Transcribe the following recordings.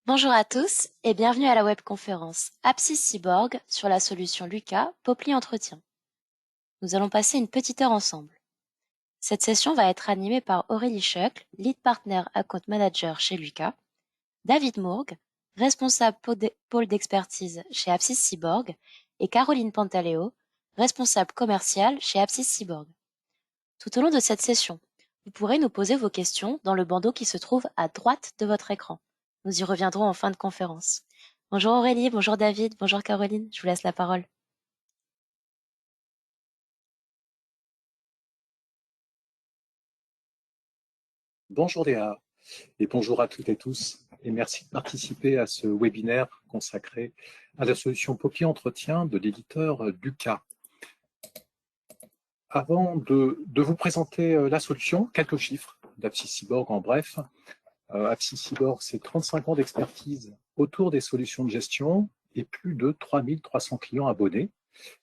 Bonjour à tous et bienvenue à la webconférence Apsis Cyborg sur la solution Lucas Popli Entretien. Nous allons passer une petite heure ensemble. Cette session va être animée par Aurélie Schöckl, Lead Partner Account Manager chez Lucas, David Mourgue, responsable pôle d'expertise chez Apsis Cyborg, et Caroline Pantaleo, responsable commercial chez Apsis Cyborg. Tout au long de cette session, vous pourrez nous poser vos questions dans le bandeau qui se trouve à droite de votre écran. Nous y reviendrons en fin de conférence. Bonjour Aurélie, bonjour David, bonjour Caroline, je vous laisse la parole. Bonjour Léa et bonjour à toutes et tous et merci de participer à ce webinaire consacré à la solution Popli Entretien de l'éditeur Lucas. Avant de vous présenter la solution, quelques chiffres d'Apsis Cyborg en bref. Apsis Cyborg, c'est 35 ans d'expertise autour des solutions de gestion et plus de 3300 clients abonnés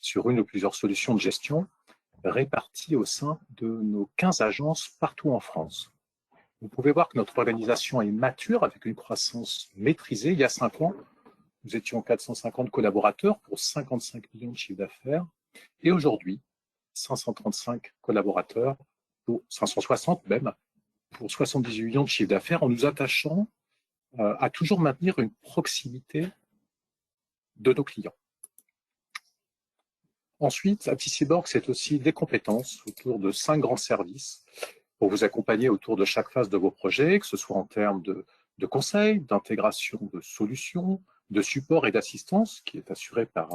sur une ou plusieurs solutions de gestion réparties au sein de nos 15 agences partout en France. Vous pouvez voir que notre organisation est mature avec une croissance maîtrisée. Il y a 5 ans, nous étions 450 collaborateurs pour 55 millions de chiffre d'affaires. Et aujourd'hui, 535 collaborateurs pour 560 même, pour 78 millions de chiffre d'affaires en nous attachant à toujours maintenir une proximité de nos clients. Ensuite, Apsis Cyborg, c'est aussi des compétences autour de 5 grands services pour vous accompagner autour de chaque phase de vos projets, que ce soit en termes de conseils, d'intégration de solutions, de support et d'assistance qui est assurée par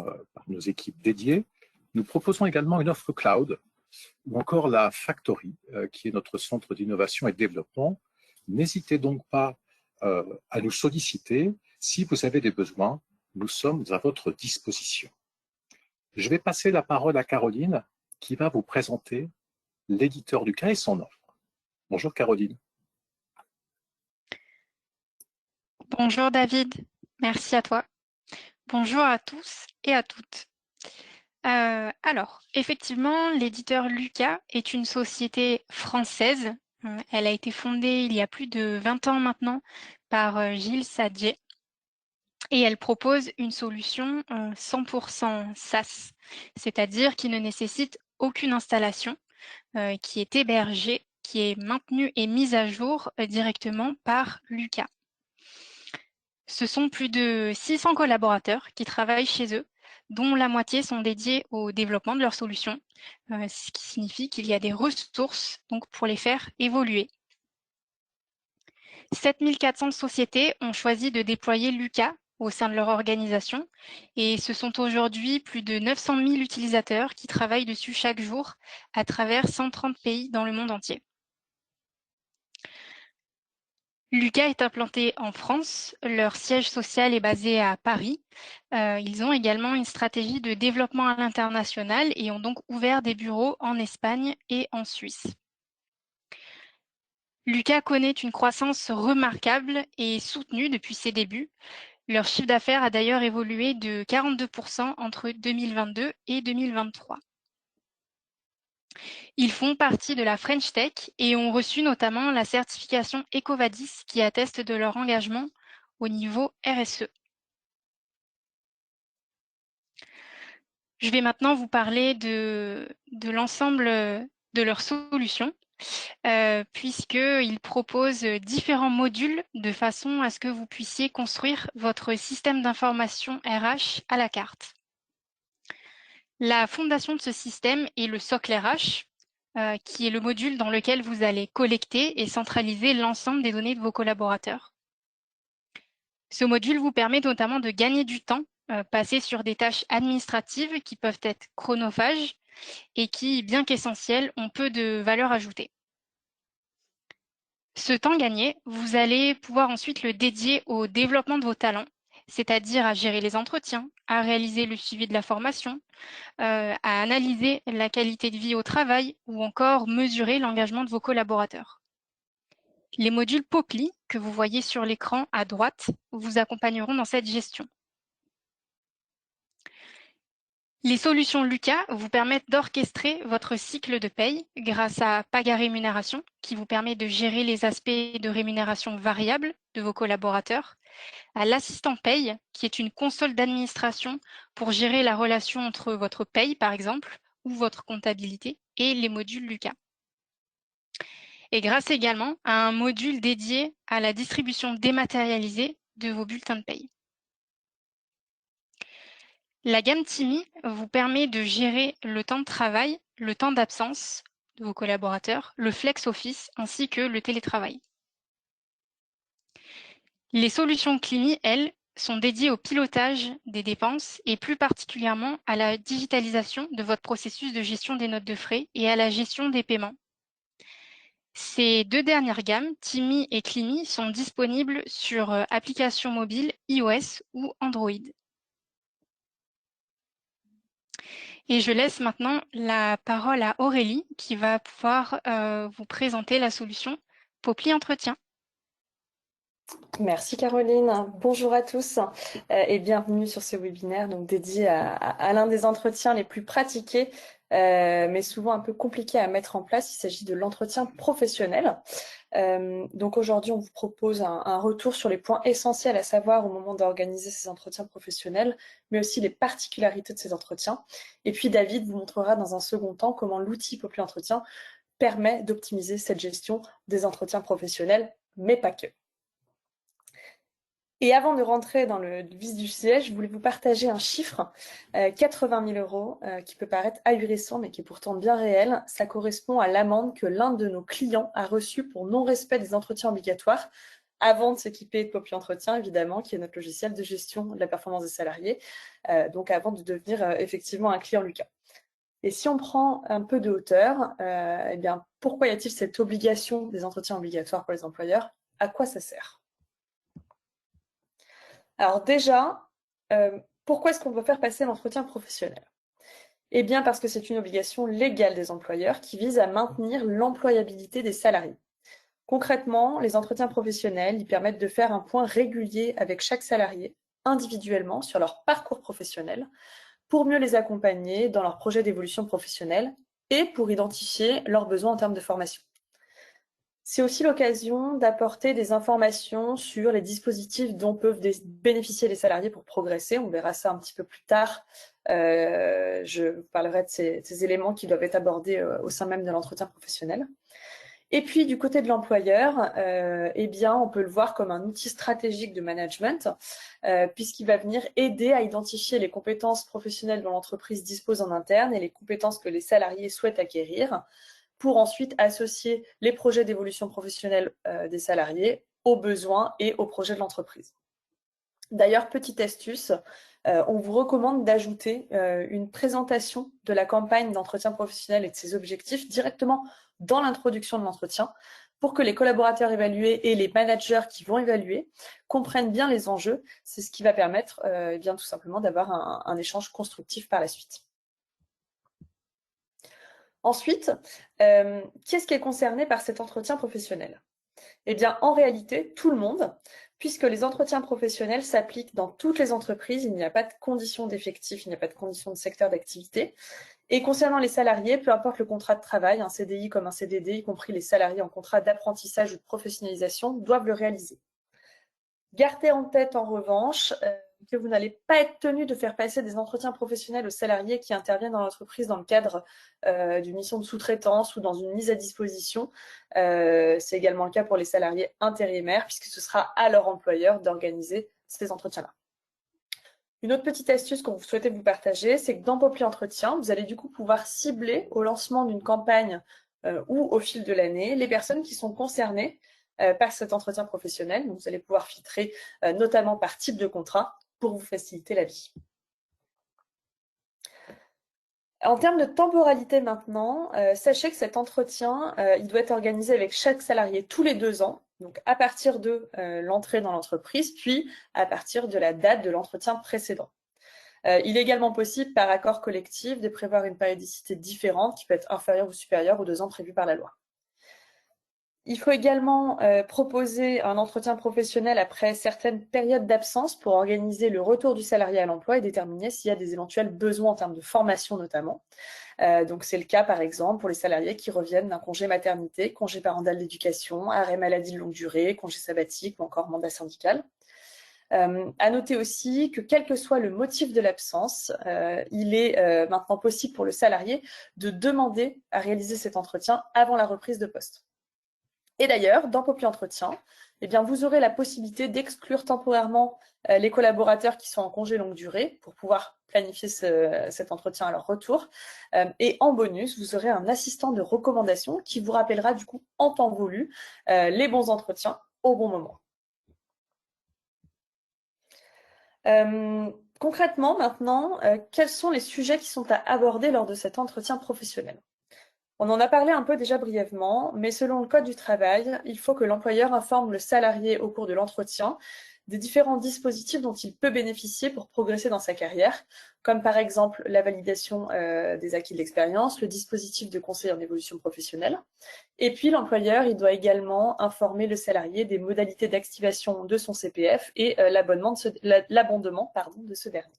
nos équipes dédiées. Nous proposons également une offre cloud ou encore la Factory, qui est notre centre d'innovation et de développement. N'hésitez donc pas à nous solliciter. Si vous avez des besoins, nous sommes à votre disposition. Je vais passer la parole à Caroline qui va vous présenter l'éditeur Lucas et son offre. Bonjour Caroline. Bonjour David, merci à toi. Bonjour à tous et à toutes. Alors, effectivement, l'éditeur Lucas est une société française. Elle a été fondée il y a plus de 20 ans maintenant par Gilles Sadje et elle propose une solution 100% SaaS, c'est-à-dire qui ne nécessite aucune installation, qui est hébergée, qui est maintenue et mise à jour directement par Lucas. Ce sont plus de 600 collaborateurs qui travaillent chez eux, dont la moitié sont dédiés au développement de leurs solutions, ce qui signifie qu'il y a des ressources donc, pour les faire évoluer. 7400 sociétés ont choisi de déployer Lucas au sein de leur organisation et ce sont aujourd'hui plus de 900 000 utilisateurs qui travaillent dessus chaque jour à travers 130 pays dans le monde entier. Lucas est implanté en France, leur siège social est basé à Paris. Ils ont également une stratégie de développement à l'international et ont donc ouvert des bureaux en Espagne et en Suisse. Lucas connaît une croissance remarquable et soutenue depuis ses débuts. Leur chiffre d'affaires a d'ailleurs évolué de 42% entre 2022 et 2023. Ils font partie de la French Tech et ont reçu notamment la certification EcoVadis qui atteste de leur engagement au niveau RSE. Je vais maintenant vous parler de l'ensemble de leurs solutions, puisqu'ils proposent différents modules de façon à ce que vous puissiez construire votre système d'information RH à la carte. La fondation de ce système est le socle RH, qui est le module dans lequel vous allez collecter et centraliser l'ensemble des données de vos collaborateurs. Ce module vous permet notamment de gagner du temps passé sur des tâches administratives qui peuvent être chronophages et qui, bien qu'essentielles, ont peu de valeur ajoutée. Ce temps gagné, vous allez pouvoir ensuite le dédier au développement de vos talents, c'est-à-dire à gérer les entretiens, à réaliser le suivi de la formation, à analyser la qualité de vie au travail ou encore mesurer l'engagement de vos collaborateurs. Les modules Popli, que vous voyez sur l'écran à droite, vous accompagneront dans cette gestion. Les solutions Lucas vous permettent d'orchestrer votre cycle de paye grâce à Paga Rémunération, qui vous permet de gérer les aspects de rémunération variable de vos collaborateurs, à l'assistant paye, qui est une console d'administration pour gérer la relation entre votre paye, par exemple, ou votre comptabilité, et les modules Lucas. Et grâce également à un module dédié à la distribution dématérialisée de vos bulletins de paye. La gamme Timi vous permet de gérer le temps de travail, le temps d'absence de vos collaborateurs, le flex office ainsi que le télétravail. Les solutions Climi, elles, sont dédiées au pilotage des dépenses et plus particulièrement à la digitalisation de votre processus de gestion des notes de frais et à la gestion des paiements. Ces deux dernières gammes, Timi et Climi, sont disponibles sur applications mobiles iOS ou Android. Et je laisse maintenant la parole à Aurélie qui va pouvoir vous présenter la solution Popli Entretien. Merci Caroline. Bonjour à tous et bienvenue sur ce webinaire donc dédié à l'un des entretiens les plus pratiqués mais souvent un peu compliqués à mettre en place. Il s'agit de l'entretien professionnel. Donc aujourd'hui, on vous propose un retour sur les points essentiels à savoir au moment d'organiser ces entretiens professionnels, mais aussi les particularités de ces entretiens. Et puis David vous montrera dans un second temps comment l'outil Popli Entretien permet d'optimiser cette gestion des entretiens professionnels, mais pas que. Et avant de rentrer dans le vif du sujet, je voulais vous partager un chiffre, 80 000 euros, qui peut paraître ahurissant, mais qui est pourtant bien réel. Ça correspond à l'amende que l'un de nos clients a reçue pour non-respect des entretiens obligatoires, avant de s'équiper de Popli Entretien, évidemment, qui est notre logiciel de gestion de la performance des salariés, donc avant de devenir effectivement un client Lucas. Et si on prend un peu de hauteur, eh bien, pourquoi y a-t-il cette obligation des entretiens obligatoires pour les employeurs? À quoi ça sert? Alors déjà, pourquoi est-ce qu'on veut faire passer l'entretien professionnel? Eh bien parce que c'est une obligation légale des employeurs qui vise à maintenir l'employabilité des salariés. Concrètement, les entretiens professionnels, ils permettent de faire un point régulier avec chaque salarié, individuellement, sur leur parcours professionnel, pour mieux les accompagner dans leur projet d'évolution professionnelle et pour identifier leurs besoins en termes de formation. C'est aussi l'occasion d'apporter des informations sur les dispositifs dont peuvent bénéficier les salariés pour progresser. On verra ça un petit peu plus tard. Je parlerai de ces éléments qui doivent être abordés au sein même de l'entretien professionnel. Et puis, du côté de l'employeur, eh bien, on peut le voir comme un outil stratégique de management, puisqu'il va venir aider à identifier les compétences professionnelles dont l'entreprise dispose en interne et les compétences que les salariés souhaitent acquérir, pour ensuite associer les projets d'évolution professionnelle des salariés aux besoins et aux projets de l'entreprise. D'ailleurs, petite astuce, on vous recommande d'ajouter une présentation de la campagne d'entretien professionnel et de ses objectifs directement dans l'introduction de l'entretien pour que les collaborateurs évalués et les managers qui vont évaluer comprennent bien les enjeux. C'est ce qui va permettre eh bien, tout simplement d'avoir un échange constructif par la suite. Ensuite, qu'est-ce qui est concerné par cet entretien professionnel? Eh bien, en réalité, tout le monde, puisque les entretiens professionnels s'appliquent dans toutes les entreprises, il n'y a pas de conditions d'effectif, il n'y a pas de conditions de secteur d'activité. Et concernant les salariés, peu importe le contrat de travail, un CDI comme un CDD, y compris les salariés en contrat d'apprentissage ou de professionnalisation, doivent le réaliser. Gardez en tête, en revanche, que vous n'allez pas être tenu de faire passer des entretiens professionnels aux salariés qui interviennent dans l'entreprise dans le cadre d'une mission de sous-traitance ou dans une mise à disposition. C'est également le cas pour les salariés intérimaires, puisque ce sera à leur employeur d'organiser ces entretiens-là. Une autre petite astuce qu'on souhaitait vous partager, c'est que dans Popli Entretien, vous allez du coup pouvoir cibler au lancement d'une campagne ou au fil de l'année les personnes qui sont concernées par cet entretien professionnel. Donc, vous allez pouvoir filtrer notamment par type de contrat pour vous faciliter la vie. En termes de temporalité maintenant, sachez que cet entretien, il doit être organisé avec chaque salarié tous les 2 ans, donc à partir de l'entrée dans l'entreprise, puis à partir de la date de l'entretien précédent. Il est également possible, par accord collectif, de prévoir une périodicité différente qui peut être inférieure ou supérieure aux 2 ans prévus par la loi. Il faut également proposer un entretien professionnel après certaines périodes d'absence pour organiser le retour du salarié à l'emploi et déterminer s'il y a des éventuels besoins en termes de formation notamment. Donc c'est le cas par exemple pour les salariés qui reviennent d'un congé maternité, congé parental d'éducation, arrêt maladie de longue durée, congé sabbatique ou encore mandat syndical. À noter aussi que quel que soit le motif de l'absence, il est maintenant possible pour le salarié de demander à réaliser cet entretien avant la reprise de poste. Et d'ailleurs, dans Populi Entretien, eh bien, vous aurez la possibilité d'exclure temporairement les collaborateurs qui sont en congé longue durée pour pouvoir planifier cet entretien à leur retour. Et en bonus, vous aurez un assistant de recommandation qui vous rappellera du coup en temps voulu les bons entretiens au bon moment. Concrètement, maintenant, quels sont les sujets qui sont à aborder lors de cet entretien professionnel? On en a parlé un peu déjà brièvement, mais selon le Code du travail, il faut que l'employeur informe le salarié au cours de l'entretien des différents dispositifs dont il peut bénéficier pour progresser dans sa carrière, comme par exemple la validation des acquis de l'expérience, le dispositif de conseil en évolution professionnelle. Et puis l'employeur, il doit également informer le salarié des modalités d'activation de son CPF et l'abondement de ce dernier.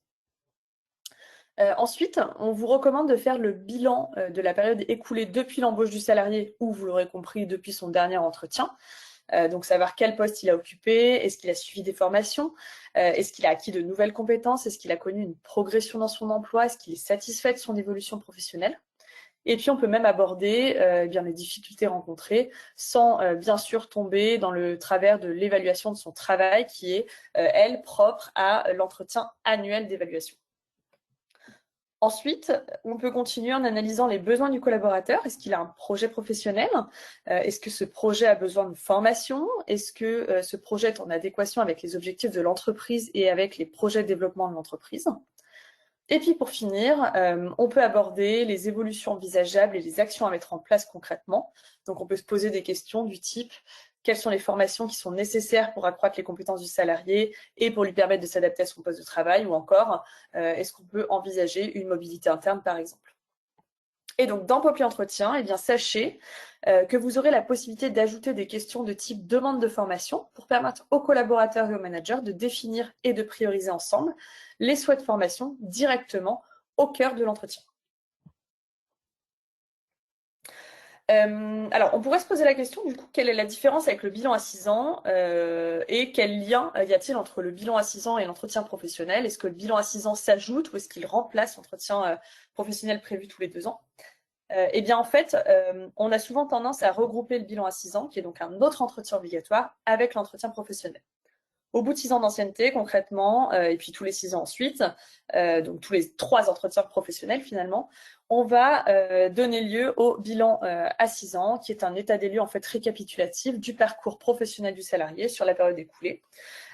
Ensuite, on vous recommande de faire le bilan de la période écoulée depuis l'embauche du salarié ou, vous l'aurez compris, depuis son dernier entretien. Donc savoir quel poste il a occupé, est-ce qu'il a suivi des formations, est-ce qu'il a acquis de nouvelles compétences, est-ce qu'il a connu une progression dans son emploi, est-ce qu'il est satisfait de son évolution professionnelle. Et puis on peut même aborder bien les difficultés rencontrées sans bien sûr tomber dans le travers de l'évaluation de son travail qui est, elle, propre à l'entretien annuel d'évaluation. Ensuite, on peut continuer en analysant les besoins du collaborateur. Est-ce qu'il a un projet professionnel? Est-ce que ce projet a besoin de formation? Est-ce que ce projet est en adéquation avec les objectifs de l'entreprise et avec les projets de développement de l'entreprise? Et puis pour finir, on peut aborder les évolutions envisageables et les actions à mettre en place concrètement. Donc on peut se poser des questions du type: quelles sont les formations qui sont nécessaires pour accroître les compétences du salarié et pour lui permettre de s'adapter à son poste de travail, ou encore est-ce qu'on peut envisager une mobilité interne par exemple. Et donc dans Populi Entretien, eh bien, sachez que vous aurez la possibilité d'ajouter des questions de type demande de formation pour permettre aux collaborateurs et aux managers de définir et de prioriser ensemble les souhaits de formation directement au cœur de l'entretien. Alors, on pourrait se poser la question, du coup, quelle est la différence avec le bilan à 6 ans et quel lien y a-t-il entre le bilan à 6 ans et l'entretien professionnel? Est-ce que le bilan à 6 ans s'ajoute ou est-ce qu'il remplace l'entretien professionnel prévu tous les 2 ans? Eh bien, en fait, on a souvent tendance à regrouper le bilan à 6 ans, qui est donc un autre entretien obligatoire, avec l'entretien professionnel. Au bout de 6 ans d'ancienneté, concrètement, et puis tous les 6 ans ensuite, donc tous les 3 entretiens professionnels finalement, on va donner lieu au bilan à 6 ans, qui est un état des lieux en fait récapitulatif du parcours professionnel du salarié sur la période écoulée.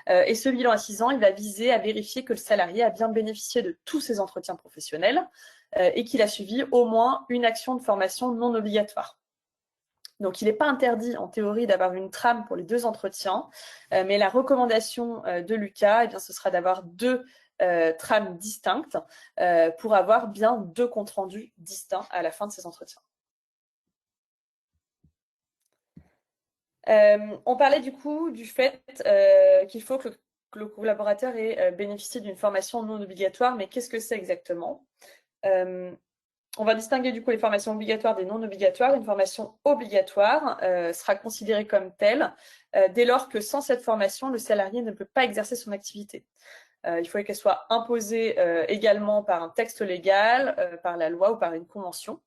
Et ce bilan à 6 ans, il va viser à vérifier que le salarié a bien bénéficié de tous ses entretiens professionnels et qu'il a suivi au moins une action de formation non obligatoire. Donc, il n'est pas interdit, en théorie, d'avoir une trame pour les 2 entretiens, mais la recommandation de Lucas, eh bien, ce sera d'avoir 2 trames distinctes pour avoir bien 2 comptes rendus distincts à la fin de ces entretiens. On parlait du coup du fait qu'il faut que le collaborateur ait bénéficié d'une formation non obligatoire, mais qu'est-ce que c'est exactement? On va distinguer du coup les formations obligatoires des non obligatoires. Une formation obligatoire sera considérée comme telle dès lors que sans cette formation, le salarié ne peut pas exercer son activité. Il faut qu'elle soit imposée également par un texte légal, par la loi ou par une convention.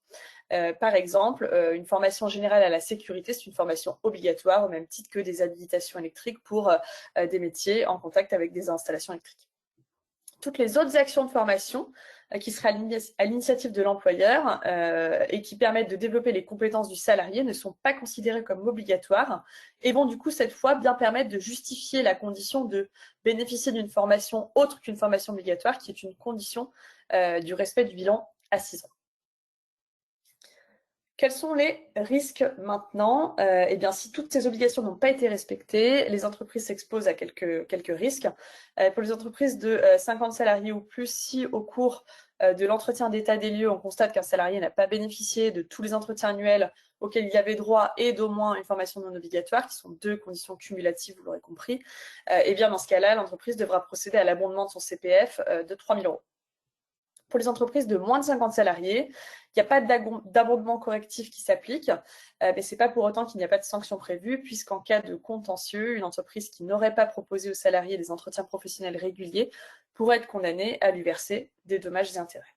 Par exemple, une formation générale à la sécurité, c'est une formation obligatoire au même titre que des habilitations électriques pour des métiers en contact avec des installations électriques. Toutes les autres actions de formation qui seraient à l'initiative de l'employeur et qui permettent de développer les compétences du salarié ne sont pas considérées comme obligatoires et vont du coup cette fois bien permettre de justifier la condition de bénéficier d'une formation autre qu'une formation obligatoire, qui est une condition du respect du bilan à 6 ans. Quels sont les risques maintenant? Eh bien, si toutes ces obligations n'ont pas été respectées, les entreprises s'exposent à quelques risques. Pour les entreprises de 50 salariés ou plus, si au cours de l'entretien d'état des lieux, on constate qu'un salarié n'a pas bénéficié de tous les entretiens annuels auxquels il y avait droit et d'au moins une formation non obligatoire, qui sont 2 conditions cumulatives, vous l'aurez compris, eh bien, dans ce cas-là, l'entreprise devra procéder à l'abondement de son CPF de 3 000 €. Pour les entreprises de moins de 50 salariés, il n'y a pas d'abondement correctif qui s'applique, mais ce n'est pas pour autant qu'il n'y a pas de sanction prévue, puisqu'en cas de contentieux, une entreprise qui n'aurait pas proposé aux salariés des entretiens professionnels réguliers pourrait être condamnée à lui verser des dommages et intérêts.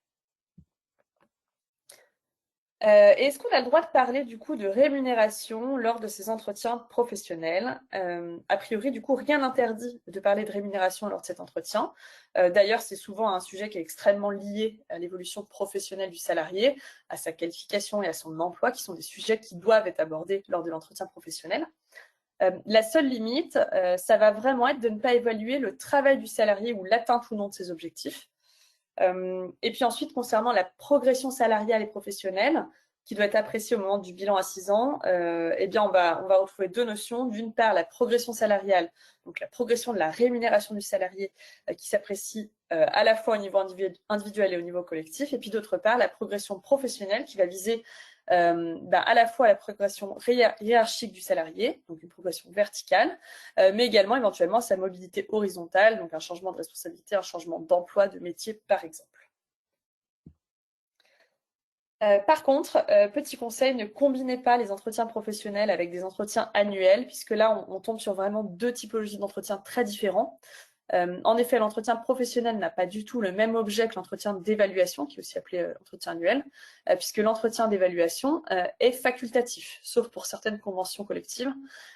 Est-ce qu'on a le droit de parler du coup de rémunération lors de ces entretiens professionnels? A priori, du coup, rien n'interdit de parler de rémunération lors de cet entretien. D'ailleurs, c'est souvent un sujet qui est extrêmement lié à l'évolution professionnelle du salarié, à sa qualification et à son emploi, qui sont des sujets qui doivent être abordés lors de l'entretien professionnel. La seule limite, ça va vraiment être de ne pas évaluer le travail du salarié ou l'atteinte ou non de ses objectifs. Et puis ensuite, concernant la progression salariale et professionnelle, qui doit être appréciée au moment du bilan à 6 ans, eh bien on va retrouver deux notions. D'une part, la progression salariale, donc la progression de la rémunération du salarié qui s'apprécie à la fois au niveau individuel et au niveau collectif. Et puis d'autre part, la progression professionnelle qui va viser à la fois la progression hiérarchique du salarié, donc une progression verticale, mais également éventuellement sa mobilité horizontale, donc un changement de responsabilité, un changement d'emploi, de métier par exemple. Par contre, petit conseil, ne combinez pas les entretiens professionnels avec des entretiens annuels, puisque là, on tombe sur vraiment deux typologies d'entretiens très différents. En effet, l'entretien professionnel n'a pas du tout le même objet que l'entretien d'évaluation, qui est aussi appelé entretien annuel, puisque l'entretien d'évaluation est facultatif, sauf pour certaines conventions collectives.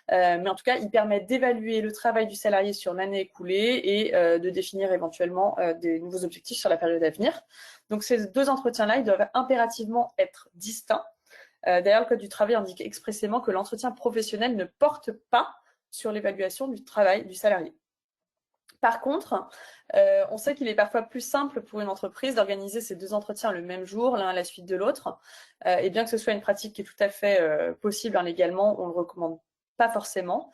Mais en tout cas, il permet d'évaluer le travail du salarié sur l'année écoulée et de définir éventuellement des nouveaux objectifs sur la période à venir. Donc ces deux entretiens-là, ils doivent impérativement être distincts. D'ailleurs, le Code du travail indique expressément que l'entretien professionnel ne porte pas sur l'évaluation du travail du salarié. Par contre, on sait qu'il est parfois plus simple pour une entreprise d'organiser ces deux entretiens le même jour, l'un à la suite de l'autre. Et bien que ce soit une pratique qui est tout à fait possible légalement, on ne le recommande pas forcément,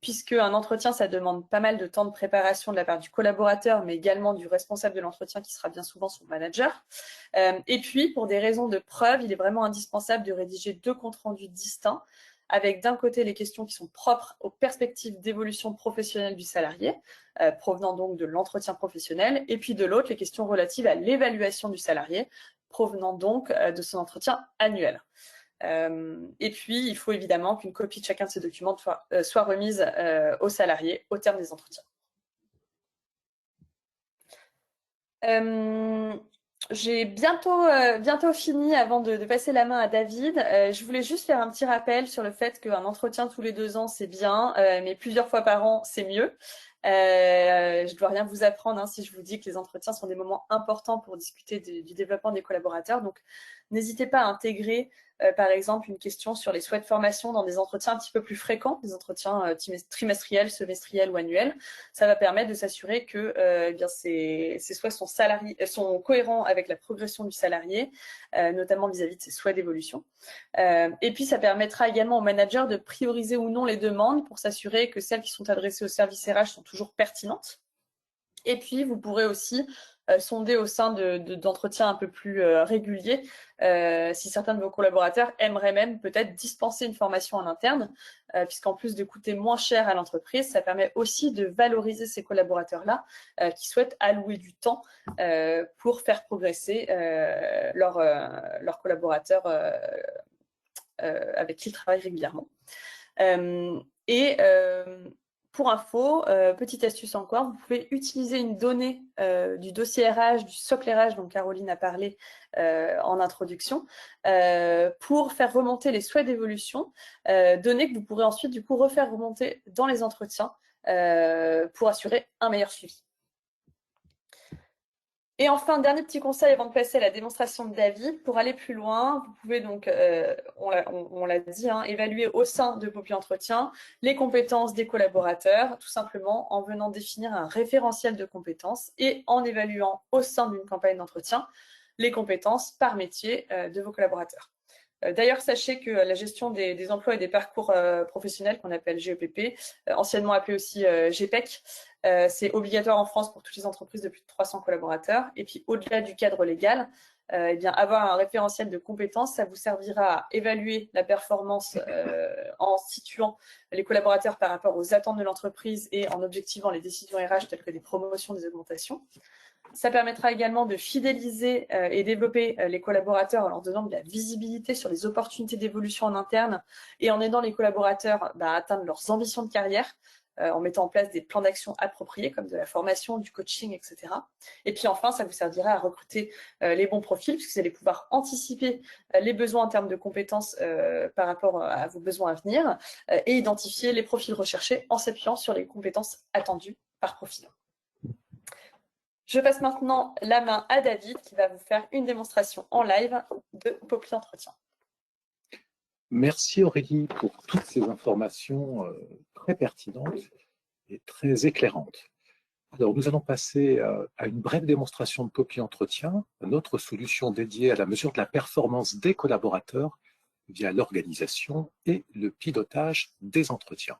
puisque un entretien, ça demande pas mal de temps de préparation de la part du collaborateur, mais également du responsable de l'entretien qui sera bien souvent son manager. Et puis, pour des raisons de preuve, il est vraiment indispensable de rédiger deux comptes rendus distincts, avec d'un côté les questions qui sont propres aux perspectives d'évolution professionnelle du salarié, provenant donc de l'entretien professionnel, et puis de l'autre les questions relatives à l'évaluation du salarié, provenant donc de son entretien annuel. Et puis, il faut évidemment qu'une copie de chacun de ces documents soit remise aux salariés au terme des entretiens. J'ai bientôt fini avant de passer la main à David. Je voulais juste faire un petit rappel sur le fait qu'un entretien tous les 2 ans, c'est bien, mais plusieurs fois par an, c'est mieux. Je ne dois rien vous apprendre si je vous dis que les entretiens sont des moments importants pour discuter du développement des collaborateurs. Donc, n'hésitez pas à intégrer, par exemple, une question sur les souhaits de formation dans des entretiens un petit peu plus fréquents, des entretiens trimestriels, semestriels ou annuels. Ça va permettre de s'assurer que ces souhaits sont cohérents avec la progression du salarié, notamment vis-à-vis de ses souhaits d'évolution. Et puis, ça permettra également aux managers de prioriser ou non les demandes pour s'assurer que celles qui sont adressées au service RH sont toujours pertinentes. Et puis, vous pourrez aussi sonder au sein d'entretiens un peu plus réguliers si certains de vos collaborateurs aimeraient même peut-être dispenser une formation en interne, puisqu'en plus de coûter moins cher à l'entreprise, ça permet aussi de valoriser ces collaborateurs-là qui souhaitent allouer du temps pour faire progresser leurs collaborateurs avec qui ils travaillent régulièrement. Pour info, petite astuce encore, vous pouvez utiliser une donnée du dossier RH, du socle RH dont Caroline a parlé en introduction, pour faire remonter les souhaits d'évolution, données que vous pourrez ensuite du coup refaire remonter dans les entretiens pour assurer un meilleur suivi. Et enfin, dernier petit conseil avant de passer à la démonstration de David. Pour aller plus loin, vous pouvez donc, on l'a dit, évaluer au sein de Poppy Entretien les compétences des collaborateurs, tout simplement en venant définir un référentiel de compétences et en évaluant au sein d'une campagne d'entretien les compétences par métier de vos collaborateurs. D'ailleurs, sachez que la gestion des emplois et des parcours professionnels, qu'on appelle GEPP, anciennement appelé aussi GPEC, c'est obligatoire en France pour toutes les entreprises de plus de 300 collaborateurs. Et puis, au-delà du cadre légal, eh bien, avoir un référentiel de compétences, ça vous servira à évaluer la performance en situant les collaborateurs par rapport aux attentes de l'entreprise et en objectivant les décisions RH telles que des promotions, des augmentations. Ça permettra également de fidéliser et développer les collaborateurs en leur donnant de la visibilité sur les opportunités d'évolution en interne et en aidant les collaborateurs à atteindre leurs ambitions de carrière en mettant en place des plans d'action appropriés comme de la formation, du coaching, etc. Et puis enfin, ça vous servira à recruter les bons profils puisque vous allez pouvoir anticiper les besoins en termes de compétences par rapport à vos besoins à venir et identifier les profils recherchés en s'appuyant sur les compétences attendues par profil. Je passe maintenant la main à David qui va vous faire une démonstration en live de Popli Entretien. Merci Aurélie pour toutes ces informations très pertinentes et très éclairantes. Alors, nous allons passer à une brève démonstration de Popli Entretien, notre solution dédiée à la mesure de la performance des collaborateurs via l'organisation et le pilotage des entretiens.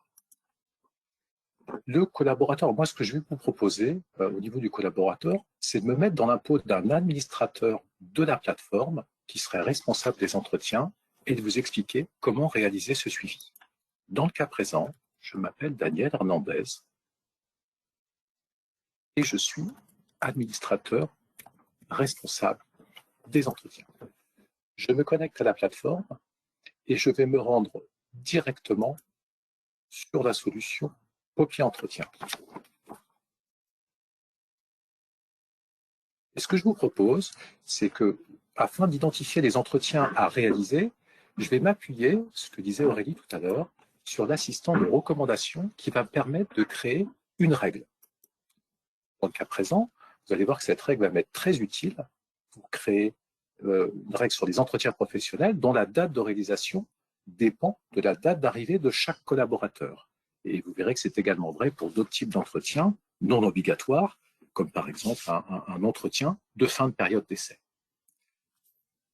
Le collaborateur, moi ce que je vais vous proposer au niveau du collaborateur, c'est de me mettre dans la peau d'un administrateur de la plateforme qui serait responsable des entretiens et de vous expliquer comment réaliser ce suivi. Dans le cas présent, je m'appelle Daniel Hernandez et je suis administrateur responsable des entretiens. Je me connecte à la plateforme et je vais me rendre directement sur la solution Popli Entretien. Et ce que je vous propose, c'est que, afin d'identifier les entretiens à réaliser, je vais m'appuyer, ce que disait Aurélie tout à l'heure, sur l'assistant de recommandation qui va me permettre de créer une règle. Dans le cas présent, vous allez voir que cette règle va m'être très utile pour créer une règle sur les entretiens professionnels dont la date de réalisation dépend de la date d'arrivée de chaque collaborateur. Et vous verrez que c'est également vrai pour d'autres types d'entretiens non obligatoires, comme par exemple un entretien de fin de période d'essai.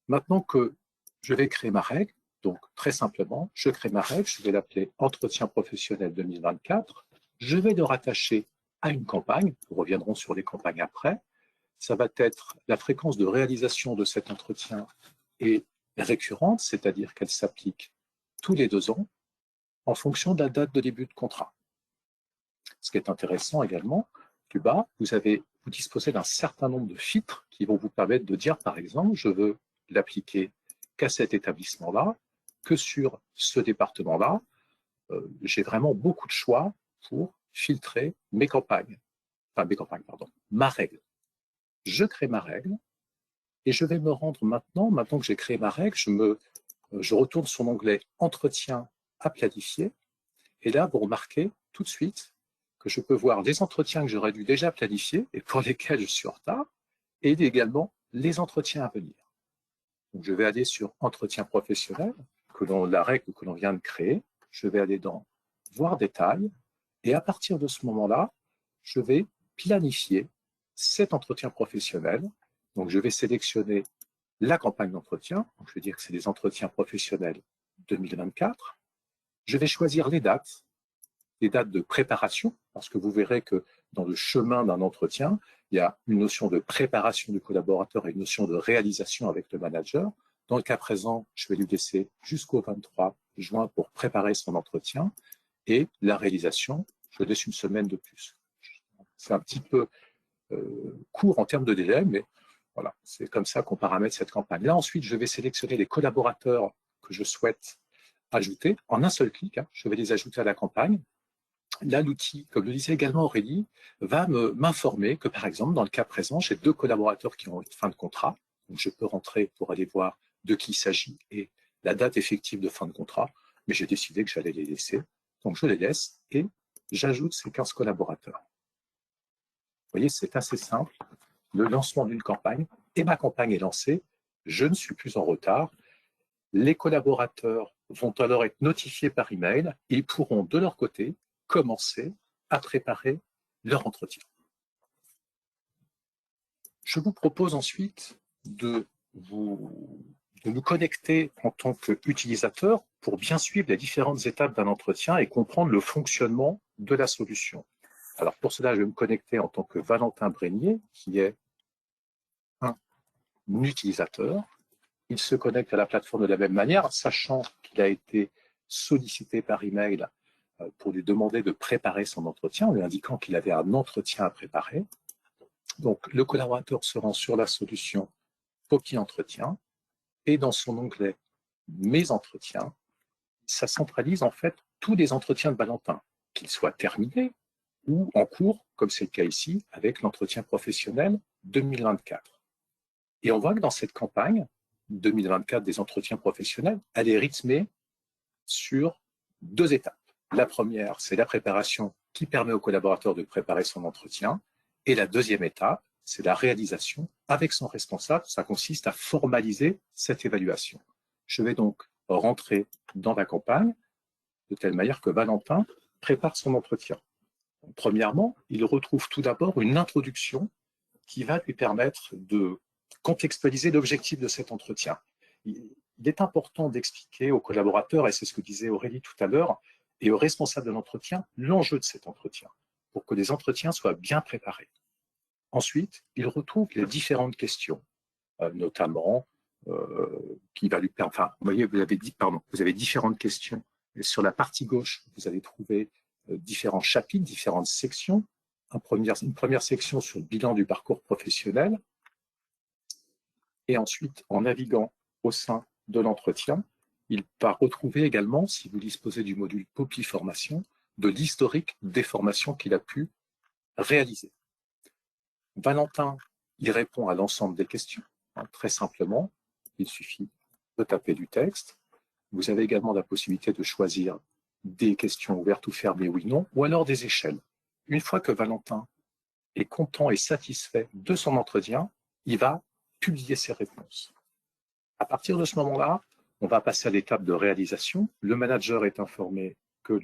Maintenant que je vais créer ma règle, donc très simplement, je crée ma règle, je vais l'appeler Entretien professionnel 2024, je vais le rattacher à une campagne, nous reviendrons sur les campagnes après, ça va être la fréquence de réalisation de cet entretien est récurrente, c'est-à-dire qu'elle s'applique tous les 2 ans en fonction de la date de début de contrat. Ce qui est intéressant également, plus bas, vous disposez d'un certain nombre de filtres qui vont vous permettre de dire, par exemple, je veux l'appliquer qu'à cet établissement-là, que sur ce département-là. J'ai vraiment beaucoup de choix pour filtrer ma règle. Je crée ma règle et je vais me rendre maintenant que j'ai créé ma règle, je retourne sur l'onglet Entretien à planifier et là, vous remarquez tout de suite que je peux voir les entretiens que j'aurais dû déjà planifier et pour lesquels je suis en retard et également les entretiens à venir. Donc, je vais aller sur Entretien professionnel, la règle que l'on vient de créer, je vais aller dans Voir détails et à partir de ce moment-là, je vais planifier cet entretien professionnel. Donc, je vais sélectionner la campagne d'entretien. Donc, je vais dire que c'est des entretiens professionnels 2024. Je vais choisir les dates de préparation, parce que vous verrez que dans le chemin d'un entretien, il y a une notion de préparation du collaborateur et une notion de réalisation avec le manager. Dans le cas présent, je vais lui laisser jusqu'au 23 juin pour préparer son entretien et la réalisation, je laisse une semaine de plus. C'est un petit peu court en termes de délai, mais voilà, c'est comme ça qu'on paramètre cette campagne. Là, ensuite, je vais sélectionner les collaborateurs que je souhaite ajouter en un seul clic. Je vais les ajouter à la campagne. Là, l'outil, comme le disait également Aurélie, va m'informer que, par exemple, dans le cas présent, j'ai 2 collaborateurs qui ont une fin de contrat. Donc, je peux rentrer pour aller voir de qui il s'agit et la date effective de fin de contrat. Mais j'ai décidé que j'allais les laisser. Donc, je les laisse et j'ajoute ces 15 collaborateurs. Vous voyez, c'est assez simple. Le lancement d'une campagne et ma campagne est lancée. Je ne suis plus en retard. Les collaborateurs vont alors être notifiés par email et ils pourront, de leur côté, commencer à préparer leur entretien. Je vous propose ensuite de nous connecter en tant qu'utilisateur pour bien suivre les différentes étapes d'un entretien et comprendre le fonctionnement de la solution. Alors pour cela, je vais me connecter en tant que Valentin Brégnier, qui est un utilisateur. Il se connecte à la plateforme de la même manière, sachant qu'il a été sollicité par email pour lui demander de préparer son entretien, en lui indiquant qu'il avait un entretien à préparer. Donc, le collaborateur se rend sur la solution Poppy Entretien et dans son onglet Mes entretiens, ça centralise en fait tous les entretiens de Valentin, qu'ils soient terminés ou en cours, comme c'est le cas ici, avec l'entretien professionnel 2024. Et on voit que dans cette campagne 2024 des entretiens professionnels, elle est rythmée sur 2 étapes. La première, c'est la préparation qui permet au collaborateur de préparer son entretien. Et la deuxième étape, c'est la réalisation avec son responsable. Ça consiste à formaliser cette évaluation. Je vais donc rentrer dans la campagne de telle manière que Valentin prépare son entretien. Premièrement, il retrouve tout d'abord une introduction qui va lui permettre de contextualiser l'objectif de cet entretien. Il est important d'expliquer aux collaborateurs, et c'est ce que disait Aurélie tout à l'heure, et aux responsables de l'entretien, l'enjeu de cet entretien, pour que les entretiens soient bien préparés. Ensuite, il retrouve les différentes questions, notamment qui va lui permettre. Enfin, vous voyez, vous avez différentes questions. Et sur la partie gauche, vous allez trouver différents chapitres, différentes sections. Une première section sur le bilan du parcours professionnel. Et ensuite, en naviguant au sein de l'entretien, il va retrouver également, si vous disposez du module Poppy Formation, de l'historique des formations qu'il a pu réaliser. Valentin, il répond à l'ensemble des questions, très simplement. Il suffit de taper du texte. Vous avez également la possibilité de choisir des questions ouvertes ou fermées, oui, non, ou alors des échelles. Une fois que Valentin est content et satisfait de son entretien, il va publier ses réponses. À partir de ce moment-là, on va passer à l'étape de réalisation. Le manager est informé que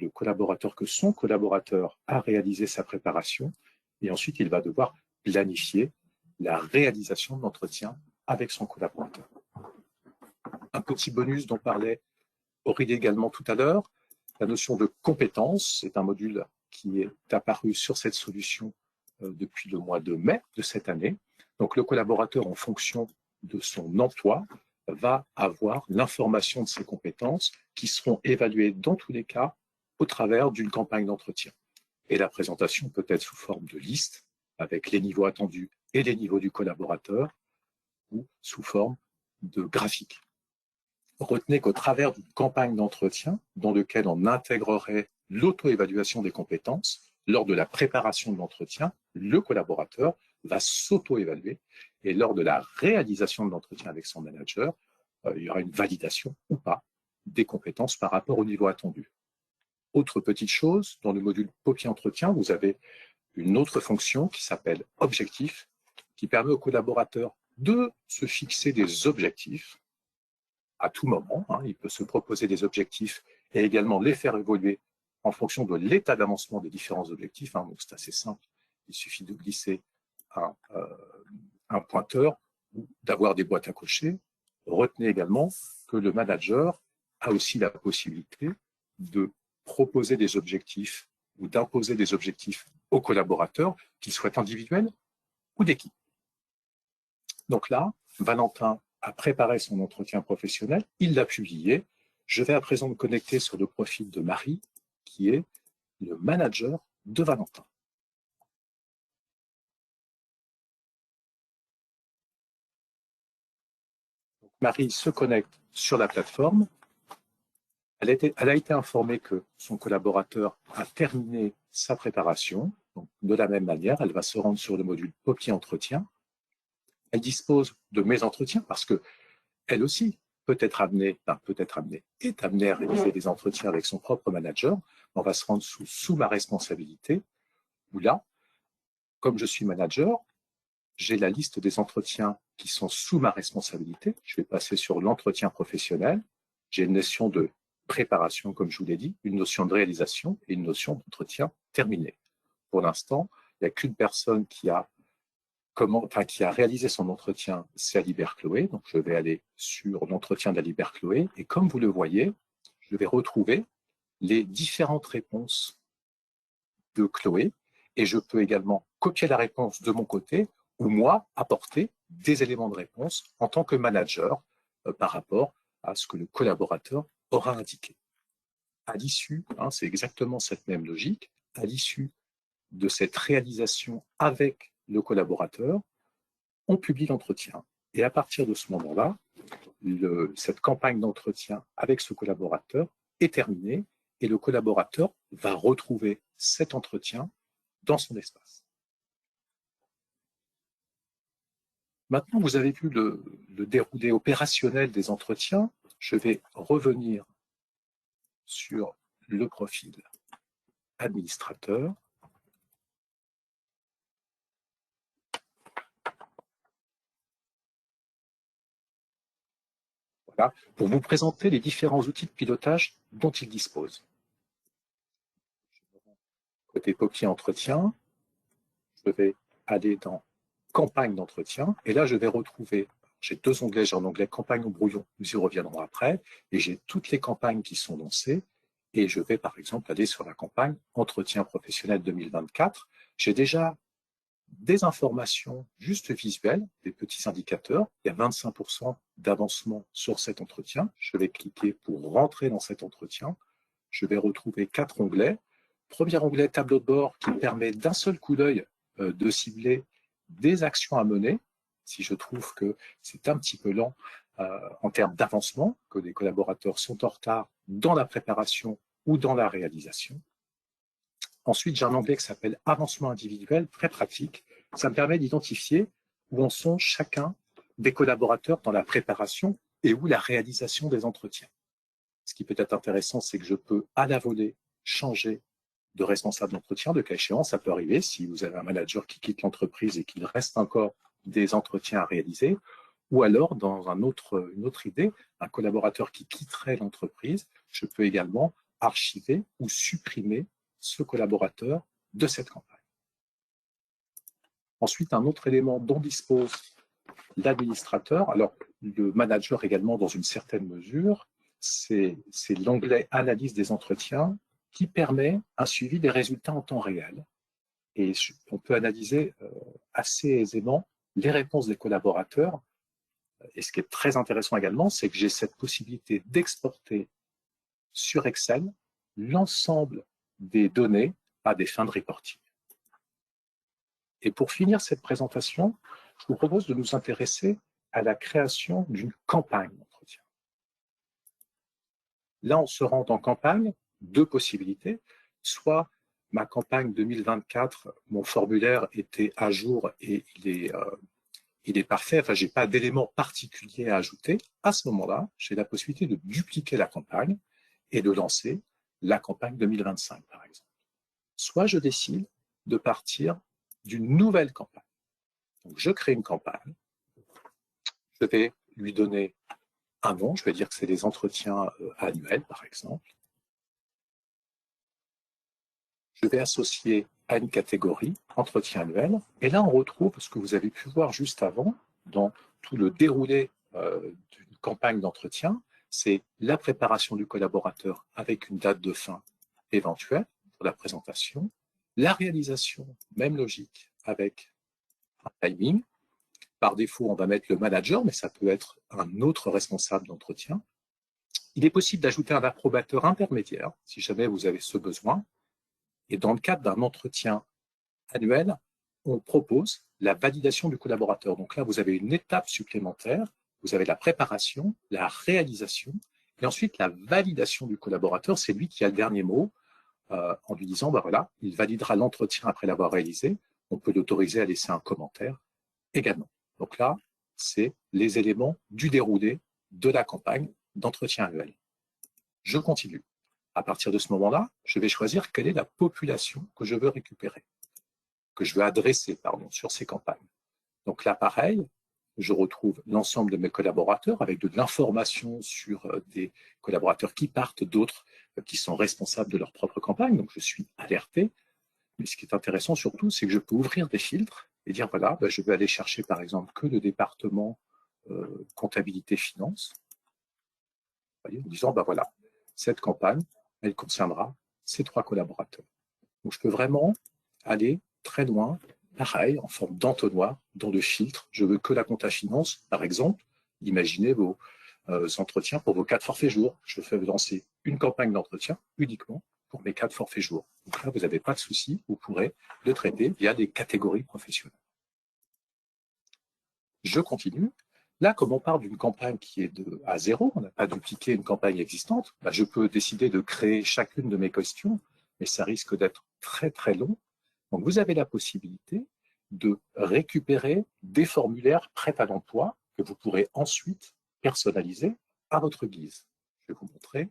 son collaborateur a réalisé sa préparation et ensuite il va devoir planifier la réalisation de l'entretien avec son collaborateur. Un petit bonus dont parlait Aurélie également tout à l'heure, la notion de compétence, c'est un module qui est apparu sur cette solution depuis le mois de mai de cette année. Donc le collaborateur, en fonction de son emploi, va avoir l'information de ses compétences qui seront évaluées dans tous les cas au travers d'une campagne d'entretien. Et la présentation peut être sous forme de liste avec les niveaux attendus et les niveaux du collaborateur ou sous forme de graphique. Retenez qu'au travers d'une campagne d'entretien dans laquelle on intégrerait l'auto-évaluation des compétences, lors de la préparation de l'entretien, le collaborateur va s'auto-évaluer et lors de la réalisation de l'entretien avec son manager, il y aura une validation ou pas des compétences par rapport au niveau attendu. Autre petite chose, dans le module Poppy Entretien, vous avez une autre fonction qui s'appelle Objectif, qui permet au collaborateur de se fixer des objectifs à tout moment. Il peut se proposer des objectifs et également les faire évoluer en fonction de l'état d'avancement des différents objectifs. Donc c'est assez simple, il suffit de glisser un pointeur ou d'avoir des boîtes à cocher. Retenez également que le manager a aussi la possibilité de proposer des objectifs ou d'imposer des objectifs aux collaborateurs, qu'ils soient individuels ou d'équipe. Donc là, Valentin a préparé son entretien professionnel, il l'a publié. Je vais à présent me connecter sur le profil de Marie, qui est le manager de Valentin. Donc, Marie se connecte sur la plateforme. Elle a été informée que son collaborateur a terminé sa préparation. Donc, de la même manière, elle va se rendre sur le module Poppy Entretien. Elle dispose de mes entretiens parce que elle aussi est amenée à réaliser des entretiens avec son propre manager. On va se rendre sous ma responsabilité, où là, comme je suis manager, j'ai la liste des entretiens qui sont sous ma responsabilité. Je vais passer sur l'entretien professionnel. J'ai une notion de préparation, comme je vous l'ai dit, une notion de réalisation et une notion d'entretien terminé. Pour l'instant, il n'y a qu'une personne qui a réalisé son entretien, c'est Alibert Chloé. Donc, je vais aller sur l'entretien d'Alibert Chloé. Et comme vous le voyez, je vais retrouver les différentes réponses de Chloé. Et je peux également copier la réponse de mon côté ou moi apporter des éléments de réponse en tant que manager par rapport à ce que le collaborateur aura indiqué. À l'issue, c'est exactement cette même logique, à l'issue de cette réalisation avec le collaborateur, on publie l'entretien. Et à partir de ce moment-là, cette campagne d'entretien avec ce collaborateur est terminée et le collaborateur va retrouver cet entretien dans son espace. Maintenant, vous avez vu le déroulé opérationnel des entretiens. Je vais revenir sur le profil administrateur. Voilà, pour vous présenter les différents outils de pilotage dont il dispose. Côté Poppy Entretien, je vais aller dans Campagne d'entretien, et là je vais retrouver, j'ai deux onglets, j'ai un onglet Campagne au brouillon, nous y reviendrons après, et j'ai toutes les campagnes qui sont lancées, et je vais par exemple aller sur la campagne Entretien professionnel 2024. J'ai déjà des informations juste visuelles, des petits indicateurs. Il y a 25% d'avancement sur cet entretien. Je vais cliquer pour rentrer dans cet entretien. Je vais retrouver 4 onglets. Premier onglet, tableau de bord, qui permet d'un seul coup d'œil de cibler des actions à mener. Si je trouve que c'est un petit peu lent en termes d'avancement, que les collaborateurs sont en retard dans la préparation ou dans la réalisation. Ensuite, j'ai un onglet qui s'appelle avancement individuel, très pratique. Ça me permet d'identifier où en sont chacun des collaborateurs dans la préparation et où la réalisation des entretiens. Ce qui peut être intéressant, c'est que je peux à la volée changer de responsable d'entretien. De cas échéant, ça peut arriver si vous avez un manager qui quitte l'entreprise et qu'il reste encore des entretiens à réaliser, ou alors, dans une autre idée, un collaborateur qui quitterait l'entreprise, je peux également archiver ou supprimer ce collaborateur de cette campagne. Ensuite, un autre élément dont dispose l'administrateur, alors le manager également dans une certaine mesure, c'est l'onglet Analyse des entretiens qui permet un suivi des résultats en temps réel. Et on peut analyser assez aisément les réponses des collaborateurs. Et ce qui est très intéressant également, c'est que j'ai cette possibilité d'exporter sur Excel l'ensemble des données à des fins de reporting. Et pour finir cette présentation, je vous propose de nous intéresser à la création d'une campagne d'entretien. Là, on se rend en campagne, deux possibilités. Soit ma campagne 2024, mon formulaire était à jour et il est parfait, enfin, je n'ai pas d'éléments particuliers à ajouter. À ce moment-là, j'ai la possibilité de dupliquer la campagne et de lancer la campagne 2025, par exemple. Soit je décide de partir d'une nouvelle campagne. Donc, je crée une campagne, je vais lui donner un nom, je vais dire que c'est des entretiens annuels, par exemple. Je vais associer à une catégorie, entretien annuel, et là on retrouve ce que vous avez pu voir juste avant, dans tout le déroulé d'une campagne d'entretien, c'est la préparation du collaborateur avec une date de fin éventuelle pour la présentation, la réalisation, même logique, avec un timing. Par défaut, on va mettre le manager, mais ça peut être un autre responsable d'entretien. Il est possible d'ajouter un approbateur intermédiaire, si jamais vous avez ce besoin. Et dans le cadre d'un entretien annuel, on propose la validation du collaborateur. Donc là, vous avez une étape supplémentaire. Vous avez la préparation, la réalisation, et ensuite la validation du collaborateur. C'est lui qui a le dernier mot en lui disant, ben voilà, il validera l'entretien après l'avoir réalisé. On peut l'autoriser à laisser un commentaire également. Donc là, c'est les éléments du déroulé de la campagne d'entretien annuel. Je continue. À partir de ce moment-là, je vais choisir quelle est la population que je veux récupérer, que je veux adresser, sur ces campagnes. Donc là, pareil, je retrouve l'ensemble de mes collaborateurs avec de l'information sur des collaborateurs qui partent, d'autres qui sont responsables de leur propre campagne. Donc, je suis alerté. Mais ce qui est intéressant surtout, c'est que je peux ouvrir des filtres et dire, voilà, je vais aller chercher, par exemple, que le département comptabilité finance, en disant, voilà, cette campagne, elle concernera ces 3 collaborateurs. Donc, je peux vraiment aller très loin pareil, en forme d'entonnoir, dans le filtre. Je veux que la compta finance, par exemple. Imaginez vos entretiens pour vos 4 forfaits jours. Je fais lancer une campagne d'entretien uniquement pour mes 4 forfaits jours. Donc là, vous n'avez pas de souci, vous pourrez le traiter via des catégories professionnelles. Je continue. Là, comme on part d'une campagne qui est à 0, on n'a pas dupliqué une campagne existante, je peux décider de créer chacune de mes questions, mais ça risque d'être très très long. Donc vous avez la possibilité de récupérer des formulaires prêts à l'emploi que vous pourrez ensuite personnaliser à votre guise. Je vais vous montrer.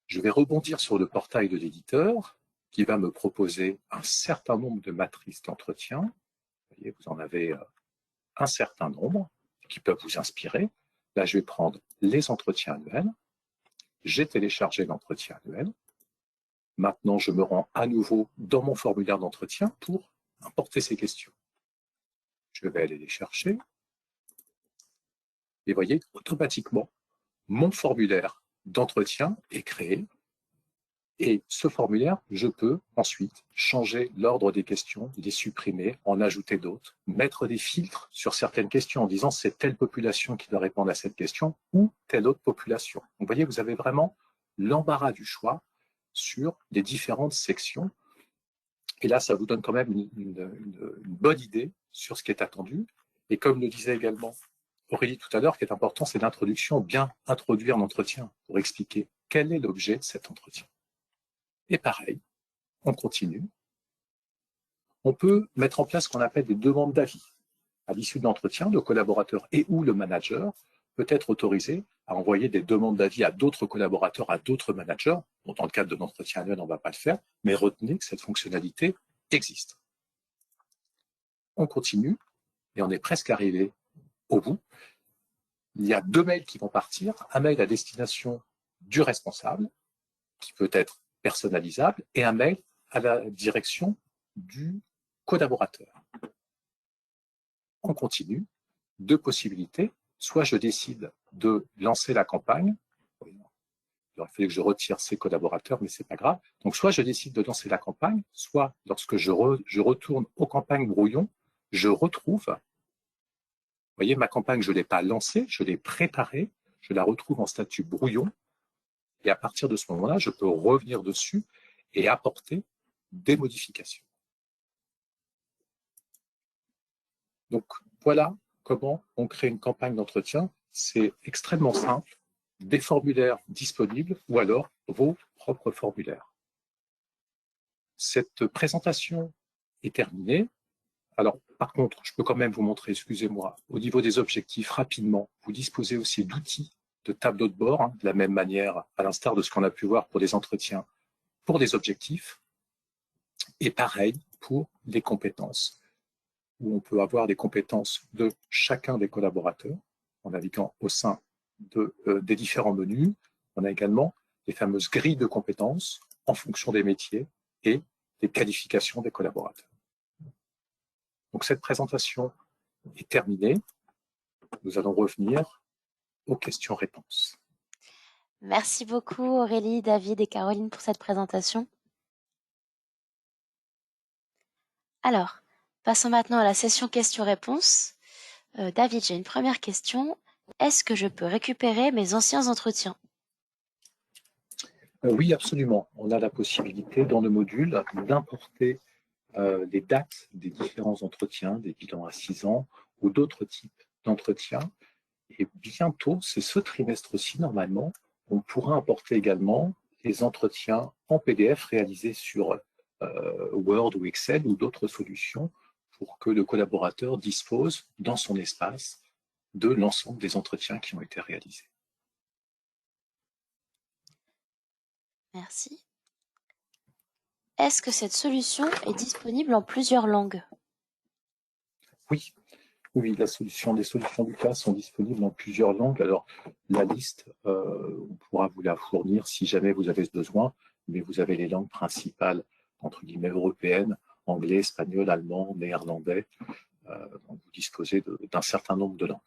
Je vais rebondir sur le portail de l'éditeur qui va me proposer un certain nombre de matrices d'entretien. Vous voyez, vous en avez un certain nombre qui peuvent vous inspirer. Là, je vais prendre les entretiens annuels. J'ai téléchargé l'entretien annuel. Maintenant, je me rends à nouveau dans mon formulaire d'entretien pour importer ces questions. Je vais aller les chercher. Et vous voyez, automatiquement, mon formulaire d'entretien est créé. Et ce formulaire, je peux ensuite changer l'ordre des questions, les supprimer, en ajouter d'autres, mettre des filtres sur certaines questions en disant c'est telle population qui doit répondre à cette question ou telle autre population. Donc, vous voyez, vous avez vraiment l'embarras du choix sur les différentes sections. Et là, ça vous donne quand même une bonne idée sur ce qui est attendu. Et comme le disait également Aurélie tout à l'heure, ce qui est important, c'est l'introduction, bien introduire l'entretien pour expliquer quel est l'objet de cet entretien. Et pareil, on continue. On peut mettre en place ce qu'on appelle des demandes d'avis. À l'issue de l'entretien, le collaborateur et ou le manager peut être autorisé à envoyer des demandes d'avis à d'autres collaborateurs, à d'autres managers. Bon, dans le cadre de l'entretien annuel, on ne va pas le faire, mais retenez que cette fonctionnalité existe. On continue et on est presque arrivé au bout. Il y a 2 mails qui vont partir. Un mail à destination du responsable, qui peut être personnalisable, et un mail à la direction du collaborateur. On continue. 2 possibilités. Soit je décide de lancer la campagne. Il aurait fallu que je retire ces collaborateurs, mais ce n'est pas grave. Donc, soit je décide de lancer la campagne, soit lorsque je retourne aux campagnes brouillon, je retrouve, vous voyez, ma campagne, je ne l'ai pas lancée, je l'ai préparée, je la retrouve en statut brouillon. Et à partir de ce moment-là, je peux revenir dessus et apporter des modifications. Donc, voilà comment on crée une campagne d'entretien. C'est extrêmement simple. Des formulaires disponibles ou alors vos propres formulaires. Cette présentation est terminée. Alors, par contre, je peux quand même vous montrer, excusez-moi, au niveau des objectifs, rapidement, vous disposez aussi d'outils de tableau de bord, de la même manière, à l'instar de ce qu'on a pu voir pour des entretiens, pour des objectifs, et pareil pour les compétences, où on peut avoir des compétences de chacun des collaborateurs, en naviguant au sein des différents menus. On a également les fameuses grilles de compétences en fonction des métiers et des qualifications des collaborateurs. Donc cette présentation est terminée. Nous allons revenir aux questions-réponses. Merci beaucoup Aurélie, David et Caroline pour cette présentation. Alors, passons maintenant à la session questions-réponses. David, j'ai une première question. Est-ce que je peux récupérer mes anciens entretiens? Oui, absolument. On a la possibilité dans le module d'importer les dates des différents entretiens, des bilans à 6 ans ou d'autres types d'entretiens. Et bientôt, c'est ce trimestre-ci, normalement, on pourra importer également les entretiens en PDF réalisés sur Word ou Excel ou d'autres solutions pour que le collaborateur dispose dans son espace de l'ensemble des entretiens qui ont été réalisés. Merci. Est-ce que cette solution est disponible en plusieurs langues? Oui, les solutions Lucas sont disponibles en plusieurs langues. Alors, la liste, on pourra vous la fournir si jamais vous avez ce besoin, mais vous avez les langues principales, entre guillemets, européennes, anglais, espagnol, allemand, néerlandais. Donc vous disposez d'un certain nombre de langues.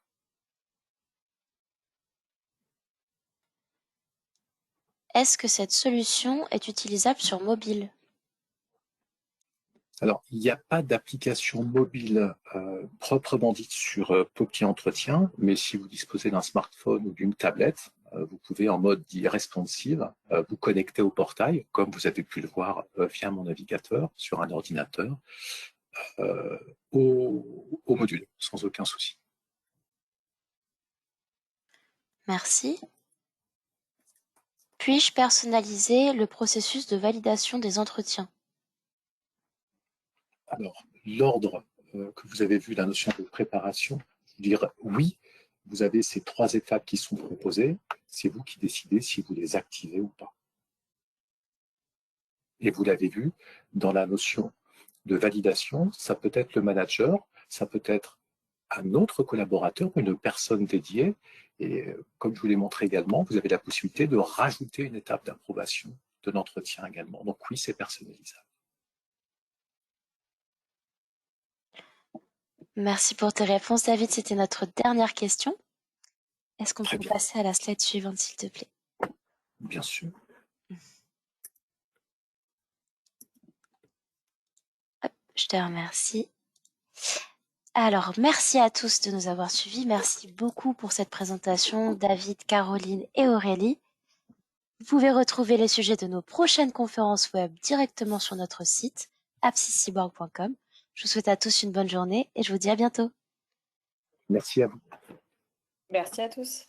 Est-ce que cette solution est utilisable sur mobile? Alors, il n'y a pas d'application mobile proprement dite sur Poppy Entretien, mais si vous disposez d'un smartphone ou d'une tablette, vous pouvez en mode dit responsive vous connecter au portail, comme vous avez pu le voir via mon navigateur sur un ordinateur, au module, sans aucun souci. Merci. Puis-je personnaliser le processus de validation des entretiens? Alors, l'ordre que vous avez vu, la notion de préparation, je veux dire oui, vous avez ces 3 étapes qui sont proposées, c'est vous qui décidez si vous les activez ou pas. Et vous l'avez vu, dans la notion de validation, ça peut être le manager, ça peut être un autre collaborateur, une personne dédiée, et comme je vous l'ai montré également, vous avez la possibilité de rajouter une étape d'approbation de l'entretien également. Donc oui, c'est personnalisable. Merci pour tes réponses, David. C'était notre dernière question. Est-ce qu'on Très peut bien. passer à la slide suivante, s'il te plaît? Bien sûr. Hop, je te remercie. Alors, merci à tous de nous avoir suivis. Merci beaucoup pour cette présentation, David, Caroline et Aurélie. Vous pouvez retrouver les sujets de nos prochaines conférences web directement sur notre site apsiscyborg.com. Je vous souhaite à tous une bonne journée et je vous dis à bientôt. Merci à vous. Merci à tous.